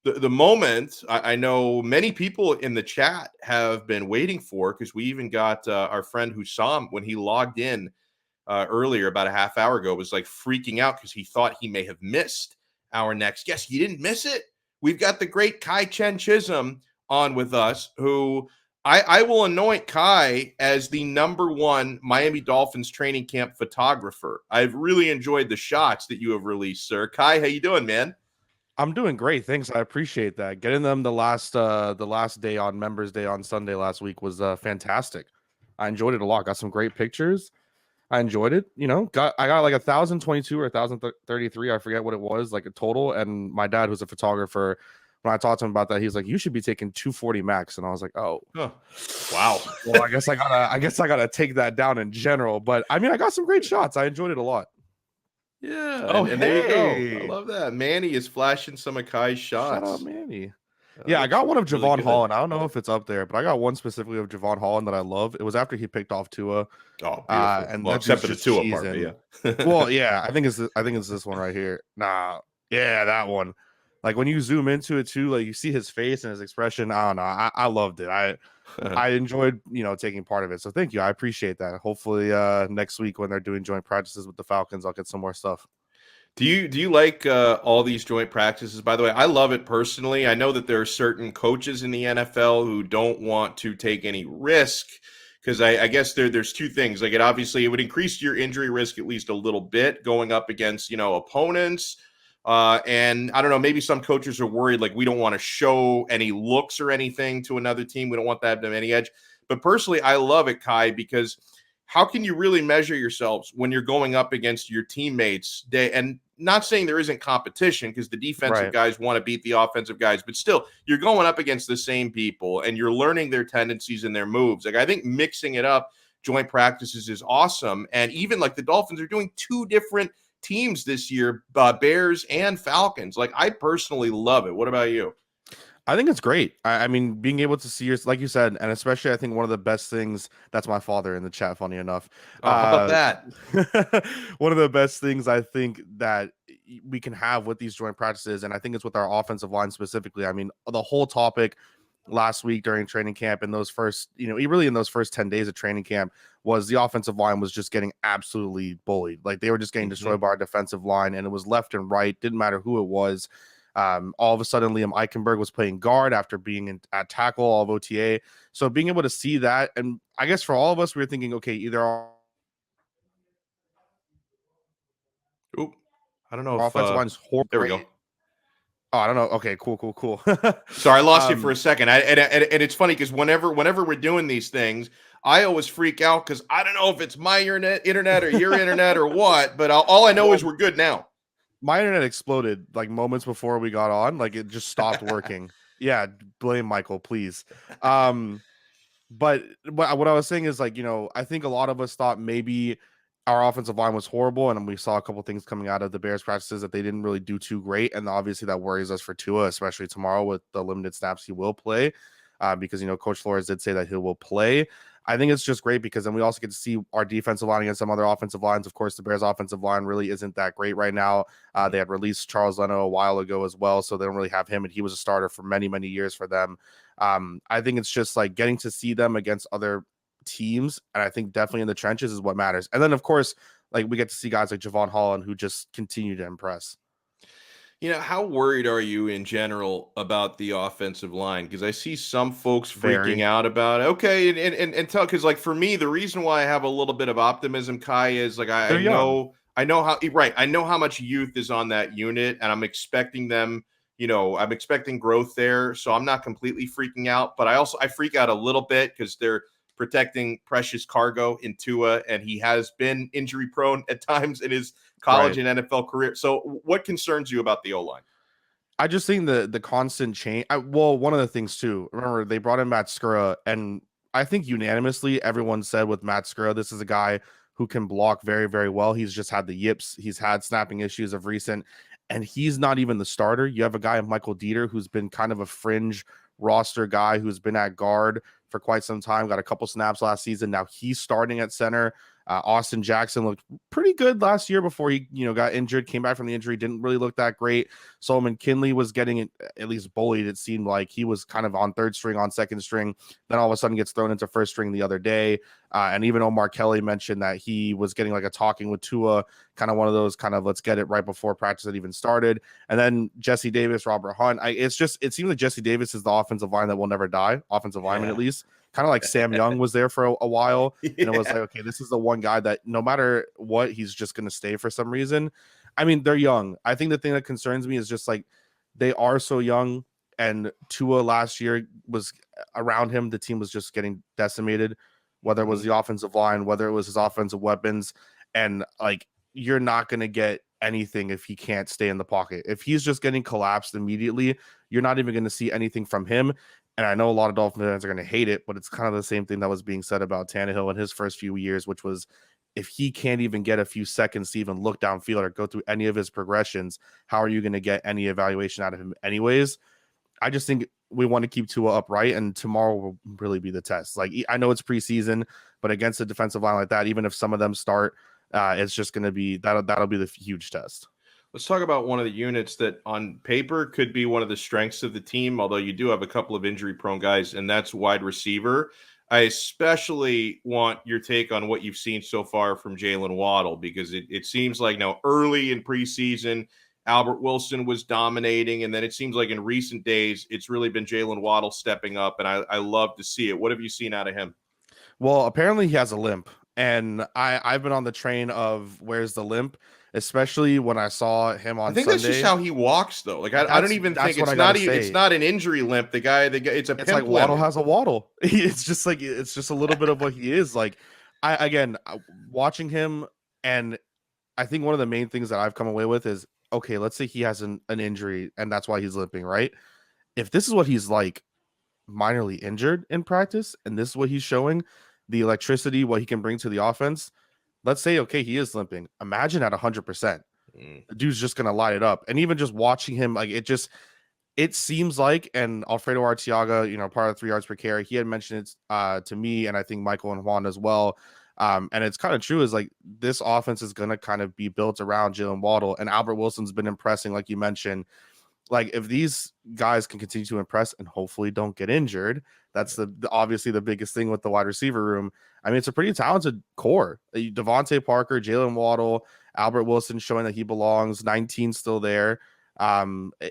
The moment I know many people in the chat have been waiting for, because we even got our friend who saw him when he logged in earlier about a half hour ago, was like freaking out because he thought he may have missed our next guest. You didn't miss it. We've got the great Chien Chisholm on with us, who I will anoint Kai as the #1 Miami Dolphins training camp photographer. I've really enjoyed the shots that you have released, sir. Kai, how you doing, man? I'm doing great. Thanks. I appreciate that. Getting them the last day on Members Day on Sunday last week was fantastic. I enjoyed it a lot. Got some great pictures. I enjoyed it. I got like 1,022 or 1,033. I forget what it was, like a total. And my dad, who's a photographer, when I talked to him about that, he's like, "You should be taking 240 max." And I was like, "Oh, Huh. Wow." well, I guess I gotta take that down in general." But I mean, I got some great shots. I enjoyed it a lot. Yeah, Oh, and there you go. I hey, love that. Manny is flashing some of Kai's shout out, shots. Manny. That Yeah, I looks got one of really Javon good. Holland. I don't know if it's up there, but I got one specifically of Javon Holland that I love. It was after he picked off Tua, Oh, beautiful. and Well, that except dude's for the just Tua part, but cheesing. yeah. Well, yeah, I think it's this one right here. Nah, yeah, that one. Like when you zoom into it too, like you see his face and his expression. I don't know. I loved it. I enjoyed taking part of it. So thank you. I appreciate that. Hopefully, next week when they're doing joint practices with the Falcons, I'll get some more stuff. Do you like all these joint practices? By the way, I love it personally. I know that there are certain coaches in the NFL who don't want to take any risk, because I guess there's two things. Like, it would increase your injury risk at least a little bit going up against opponents. And I don't know, maybe some coaches are worried, like, we don't want to show any looks or anything to another team. We don't want that to have any edge. But personally, I love it, Kai, because how can you really measure yourselves when you're going up against your teammates? And not saying there isn't competition, because the defensive Right. guys want to beat the offensive guys, but still, you're going up against the same people and you're learning their tendencies and their moves. Like, I think mixing it up, joint practices, is awesome. And even like the Dolphins are doing two different teams this year, Bears and Falcons. Like, I personally love it. What about you? I think it's great. I mean, being able to see your, like you said, and especially I think one of the best things, that's my father in the chat, funny enough. Oh, how about Uh, that? one of the best things I think that we can have with these joint practices, and I think it's with our offensive line specifically. I mean, the whole topic last week during training camp in those first, really in those first 10 days of training camp was the offensive line was just getting absolutely bullied. Like they were just getting Mm-hmm. destroyed by our defensive line, and it was left and right. Didn't matter who it was. All of a sudden, Liam Eichenberg was playing guard after being at tackle all of OTA. So being able to see that, and I guess for all of us, we were thinking, okay, either our Oop, I don't know if offensive line is horrible, there we right? go. Oh, I don't know. Okay, cool. Sorry, I lost you for a um, second. And it's funny because whenever we're doing these things, I always freak out because I don't know if it's my internet or your internet or what. But all I know is well, we're good now. my internet exploded like moments before we got on. Like it just stopped working. Yeah, blame Michael, please. Um, but what I was saying is like, I think a lot of us thought maybe our offensive line was horrible, and we saw a couple things coming out of the Bears practices that they didn't really do too great, and obviously that worries us for Tua, especially tomorrow with the limited snaps he will play, because Coach Flores did say that he will play. I think it's just great because then we also get to see our defensive line against some other offensive lines. Of course, the Bears' offensive line really isn't that great right now. They had released Charles Leno a while ago as well, so they don't really have him, and he was a starter for many, many years for them. I think it's just like getting to see them against other teams, and I think definitely in the trenches is what matters. And then, of course, like we get to see guys like Javon Holland who just continue to impress. How worried are you in general about the offensive line? Because I see some folks freaking Very. out about it. Okay, and tell, because like for me, the reason why I have a little bit of optimism, Kai, is like I They're young. know I know how right. I know how much youth is on that unit, and I'm expecting them. I'm expecting growth there, so I'm not completely freaking out. But I freak out a little bit because they're protecting precious cargo in Tua, and he has been injury prone at times in his college Right. and NFL career. So what concerns you about the O-line? I just think the constant change. Well, one of the things too. Remember, they brought in Matt Skura, and I think unanimously everyone said with Matt Skura, this is a guy who can block very, very well. He's just had the yips. He's had snapping issues of recent, and he's not even the starter. You have a guy, Michael Dieter, who's been kind of a fringe roster guy who's been at guard for quite some time. Got a couple snaps last season. Now he's starting at center. Austin Jackson looked pretty good last year before he, got injured, came back from the injury, didn't really look that great. Solomon Kinley was getting at least bullied. It seemed like he was kind of on third string, on second string, then all of a sudden gets thrown into first string the other day. And even Omar Kelly mentioned that he was getting like a talking with Tua, kind of one of those kind of let's get it right before practice had even started. And then Jesse Davis, Robert Hunt. It seems like Jesse Davis is the offensive line that will never die, offensive lineman at Yeah. least. Kind of like Sam Young was there for a while. And it was Yeah. like, okay, this is the one guy that no matter what, he's just going to stay for some reason. I mean, they're young. I think the thing that concerns me is just like they are so young. And Tua last year was around him. The team was just getting decimated, whether it was the offensive line, whether it was his offensive weapons. And like, you're not going to get anything if he can't stay in the pocket. If he's just getting collapsed immediately, you're not even going to see anything from him. And I know a lot of Dolphin fans are going to hate it, but it's kind of the same thing that was being said about Tannehill in his first few years, which was if he can't even get a few seconds to even look downfield or go through any of his progressions, how are you going to get any evaluation out of him anyways? I just think we want to keep Tua upright, and tomorrow will really be the test. Like, I know it's preseason, but against a defensive line like that, even if some of them start, it's just going to be that'll be the huge test. Let's talk about one of the units that on paper could be one of the strengths of the team, although you do have a couple of injury-prone guys, and that's wide receiver. I especially want your take on what you've seen so far from Jalen Waddle, because it seems like now early in preseason, Albert Wilson was dominating, and then it seems like in recent days, it's really been Jalen Waddle stepping up, and I love to see it. What have you seen out of him? Well, apparently he has a limp, and I've been on the train of where's the limp, especially when I saw him I on think that's just Sunday. how he walks, though. Like I don't even That's think what I it's gotta not it's say. not an injury limp. The guy, it's a It's like pimp Waddle limp. has a Waddle. It's just a little bit of what he is. Like watching him, and I think one of the main things that I've come away with is okay. Let's say he has an injury, and that's why he's limping, right? If this is what he's like, minorly injured in practice, and this is what he's showing, the electricity, what he can bring to the offense. Let's say, okay, he is limping. Imagine at 100%, Mm. the dude's just gonna light it up. And even just watching him, like it seems like, and Alfredo Arteaga, part of 3 yards per carry, he had mentioned it to me, and I think Michael and Juan as well. And it's kind of true, is like this offense is gonna kind of be built around Jalen Waddle, and Albert Wilson's been impressing, like you mentioned. Like if these guys can continue to impress and hopefully don't get injured, that's obviously the biggest thing with the wide receiver room. I mean, it's a pretty talented core. Devontae Parker, Jalen Waddle, Albert Wilson showing that he belongs. 19 still there.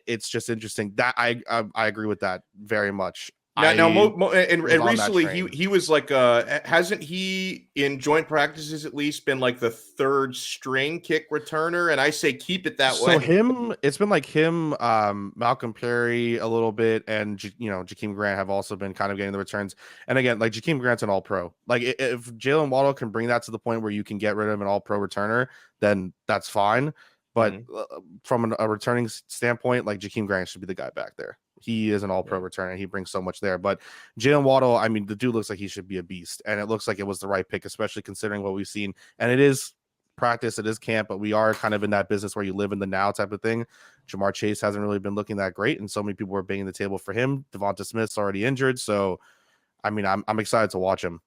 It's just interesting. That I agree with that very much. Now, I and was on that recently train. he was like hasn't he in joint practices at least been like the third string kick returner? And I say keep it that So way. it's been like him, Malcolm Perry a little bit, and Jakeem Grant have also been kind of getting the returns. And again, like Jakeem Grant's an All-Pro. Like if Jalen Waddle can bring that to the point where you can get rid of an All-Pro returner, then that's fine. But Mhm. from a returning standpoint, like Jakeem Grant should be the guy back there. He is an All-Pro Yeah. returner. He brings so much there. But Jalen Waddle, I mean, the dude looks like he should be a beast, and it looks like it was the right pick, especially considering what we've seen. And it is practice, it is camp, but we are kind of in that business where you live in the now type of thing. Jamar Chase hasn't really been looking that great, and so many people are banging the table for him. Devonta Smith's already injured, so I mean, I'm excited to watch him.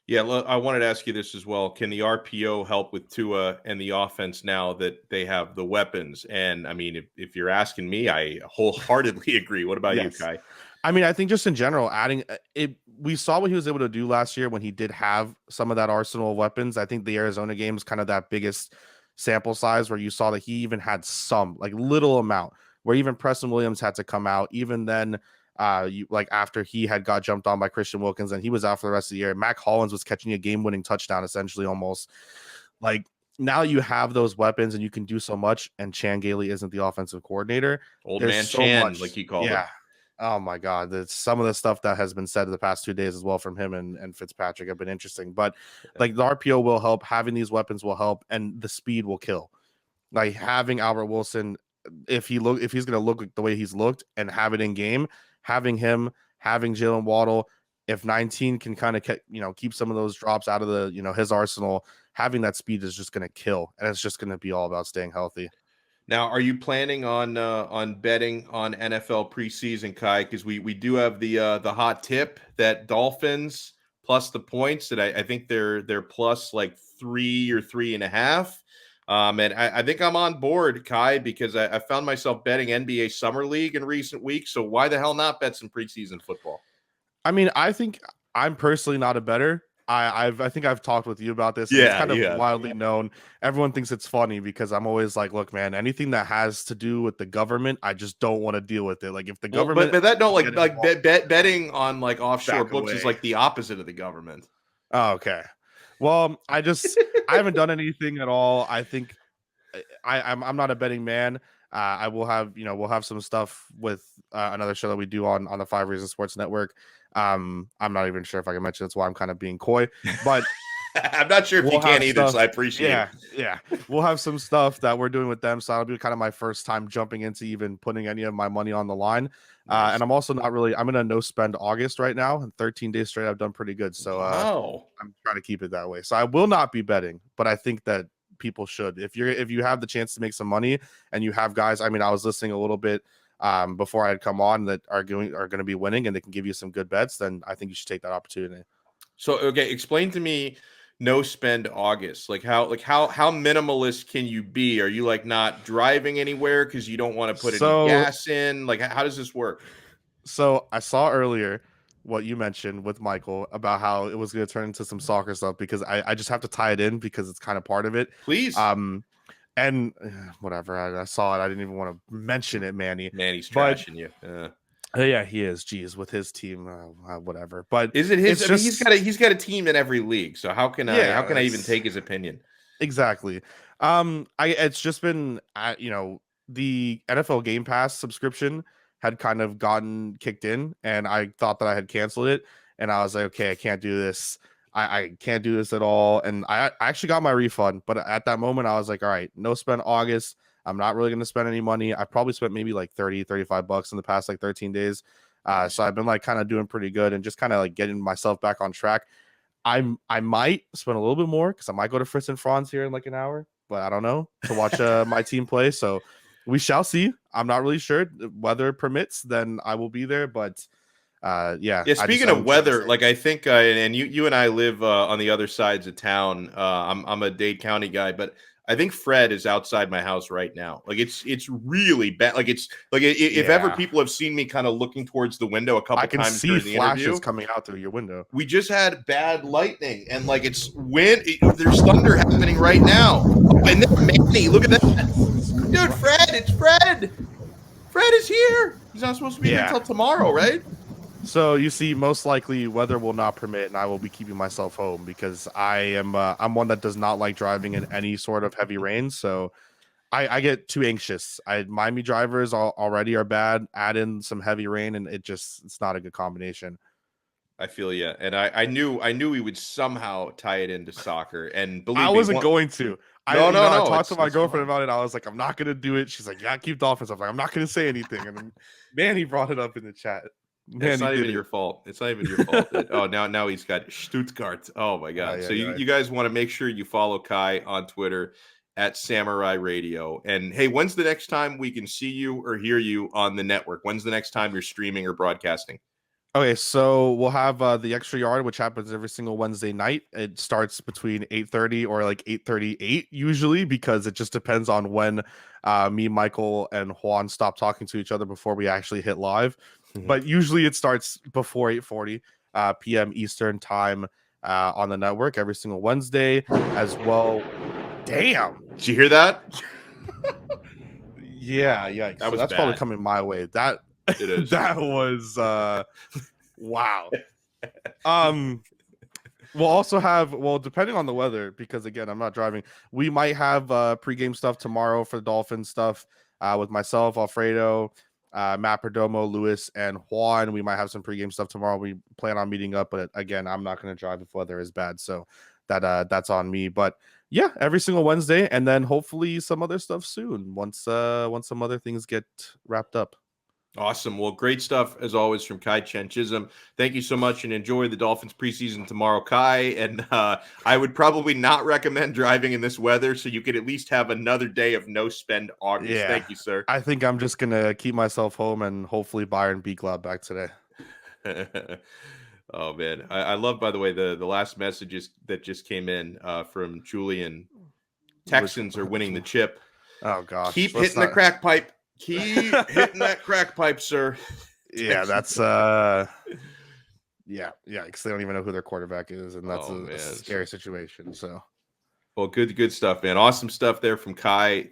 Yeah, I wanted to ask you this as well. Can the RPO help with Tua and the offense now that they have the weapons? And I mean, if you're asking me, I wholeheartedly agree. What about you, Yes. Kai? I mean, I think just in general, adding it, we saw what he was able to do last year when he did have some of that arsenal of weapons. I think the Arizona game is kind of that biggest sample size where you saw that he even had some like little amount where even Preston Williams had to come out. Even then, like after he had got jumped on by Christian Wilkins and he was out for the rest of the year, Mac Hollins was catching a game-winning touchdown essentially almost. Like now you have those weapons and you can do so much. And Chan Gailey isn't the offensive coordinator. Old There's man so Chan, like much, he called yeah. him. Oh my God. That's some of the stuff that has been said in the past 2 days as well from him and Fitzpatrick have been interesting. But like the RPO will help, having these weapons will help, and the speed will kill. Like having Albert Wilson, if he's gonna look like the way he's looked and have it in game, having him, having Jalen Waddle, if 19 can kind of keep some of those drops out of the his arsenal, having that speed is just gonna kill, and it's just gonna be all about staying healthy. Now, are you planning on betting on NFL preseason, Kai? Because we do have the hot tip that Dolphins plus the points, and I think they're plus like 3 or 3.5. And I think I'm on board, Kai, because I found myself betting NBA Summer League in recent weeks. So why the hell not bet some preseason football? I mean, I think I'm personally not a bettor. I think I've talked with you about this, and it's Yeah, kind of yeah. widely known. Everyone thinks it's funny because I'm always like, look, man, anything that has to do with the government, I just don't want to deal with it. Like if the Well, government but that don't get like involved, betting on like offshore back books is away. like the opposite of the government. Oh, okay. Well, I haven't done anything at all. I think I'm not a betting man. I will have we'll have some stuff with another show that we do on the 5 Reasons Sports Network. I'm not even sure if I can mention. That's why I'm kind of being coy, but I'm not sure if you we'll can have either, so stuff. I appreciate it. Yeah. We'll have some stuff that we're doing with them. So that'll be kind of my first time jumping into even putting any of my money on the line. Nice. And I'm also not really. I'm in a no spend August right now, and 13 days straight, I've done pretty good. So Wow. I'm trying to keep it that way. So I will not be betting, but I think that people should. If you have the chance to make some money and you have guys, I mean, I was listening a little bit before I had come on that are going to be winning and they can give you some good bets, then I think you should take that opportunity. So okay, explain to me no spend August. Like how minimalist can you be? Are you like not driving anywhere because you don't want to put any So gas in? Like how does this work? So I saw earlier what you mentioned with Michael about how it was going to turn into some soccer stuff because I just have to tie it in because it's kind of part of it. Please. Um, and whatever, I saw it. I didn't even want to mention it, Manny. Man, he's But trashing you. yeah, he is. Geez, with his team, whatever. But Is it his? it's I mean, just he's got a team in every league. So how yeah, can I even that's take his opinion? exactly. I it's just been the NFL Game Pass subscription had kind of gotten kicked in, and I thought that I had canceled it, and I was like, okay, I can't do this. I can't do this at all, and I actually got my refund, but at that moment, I was like, all right, no spend August. I'm not really going to spend any money. I probably spent maybe like 30, $35 in the past like 13 days. Nice. So I've been like kind of doing pretty good and just kind of like getting myself back on track. I might spend a little bit more because I might go to Fritz and Franz here in like an hour, but I don't know to watch my team play. So we shall see. I'm not really sure. Weather permits, then I will be there. But yeah, Yeah, speaking I'm of trying to weather, stay. like I think, and you and I live on the other sides of town. I'm a Dade County guy, but I think Fred is outside my house right now. Like it's really bad. Like it's like if ever Yeah, people have seen me kind of looking towards the window a I couple can times see during the flashes interview, coming out through your window. we just had bad lightning and like it's wind. There's thunder happening right now. Oh, and then Manny, look at that, Jesus dude. Fred, Christ. it's Fred. Fred is here. He's not supposed to be here Yeah. till tomorrow, right? So you see, most likely weather will not permit, and I will be keeping myself home because I'm one that does not like driving in any sort of heavy rain. So I get too anxious. Miami drivers already are bad. Add in some heavy rain, and it's not a good combination. I feel you, and I knew we would somehow tie it into soccer. And I believe me, wasn't going to. no, no, I no, talked to my it's girlfriend fine. about it. I was like, I'm not gonna do it. She's like, yeah, keep Dolphins. I was like, I'm not gonna say anything. And then Manny brought it up in the chat. It's Manny not did even it. your fault. It's not even your fault. Oh, now he's got Stuttgart. Oh my god! Yeah, So yeah. you guys want to make sure you follow Kai on Twitter at Samurai Radio. And hey, when's the next time we can see you or hear you on the network? When's the next time you're streaming or broadcasting? Okay, so we'll have the extra yard, which happens every single Wednesday night. It starts between 8:30 or like 8:38 usually, because it just depends on when me, Michael, and Juan stop talking to each other before we actually hit live. But usually it starts before 8:40 p.m. Eastern time on the network every single Wednesday as well. Damn. Did you hear that? Yeah, yikes. That So was that's probably bad. coming my way. That It is. that was wow. Um We'll also have, well, depending on the weather, because again, I'm not driving. We might have pregame stuff tomorrow for the Dolphins stuff with myself, Alfredo, Matt Perdomo, Lewis, and Juan. We might have some pregame stuff tomorrow. We plan on meeting up, but again, I'm not going to drive if weather is bad, so that's on me. But yeah, every single Wednesday, and then hopefully some other stuff soon once some other things get wrapped up. Awesome. Well, great stuff as always from Chien Chisholm. Thank you so much and enjoy the Dolphins preseason tomorrow, Kai. And I would probably not recommend driving in this weather, so you could at least have another day of no spend August. Yeah, Thank you, sir. I think I'm just gonna keep myself home and hopefully Bayern beat Gladbach today. Oh man, I love, by the way, the last messages that just came in from Julian. Texans are winning the chip. Oh gosh, Keep let's hitting the not. crack pipe. Keep hitting that crack pipe, sir. Yeah, Texans. that's yeah, because they don't even know who their quarterback is, and that's Oh a man. scary situation. So, Well, good stuff, man. Awesome stuff there from Kai.